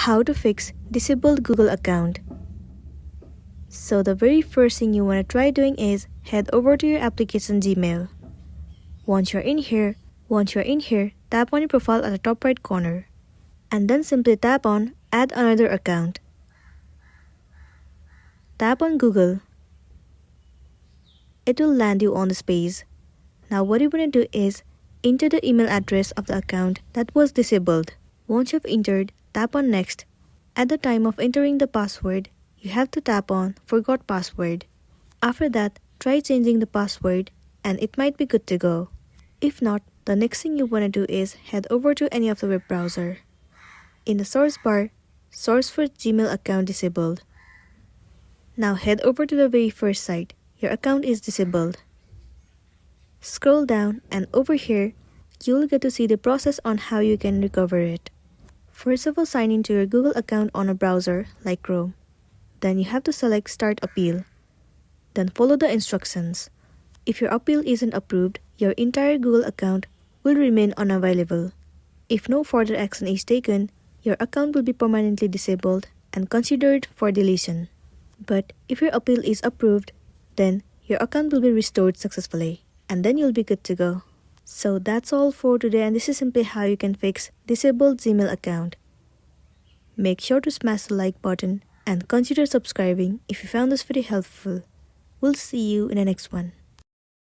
How to fix disabled Google account. So the very first thing you want to try doing is head over to your application Gmail. Once you're in here, tap on your profile at the top right corner. And then simply tap on Add Another Account. Tap on Google. It will land you on this page. Now what you want to do is enter the email address of the account that was disabled. Once you've entered, tap on Next. At the time of entering the password, you have to tap on Forgot Password. After that, try changing the password and it might be good to go. If not, the next thing you want to do is head over to any of the web browser. In the source bar, search for Gmail account disabled. Now head over to the very first site. Your account is disabled. Scroll down and over here, you'll get to see the process on how you can recover it. First of all, sign into your Google account on a browser like Chrome. Then you have to select Start Appeal. Then follow the instructions. If your appeal isn't approved, your entire Google account will remain unavailable. If no further action is taken, your account will be permanently disabled and considered for deletion. But if your appeal is approved, then your account will be restored successfully, and then you'll be good to go. So that's all for today, and this is simply how you can fix disabled Gmail account. Make sure to smash the like button and consider subscribing if you found this video helpful. We'll see you in the next one.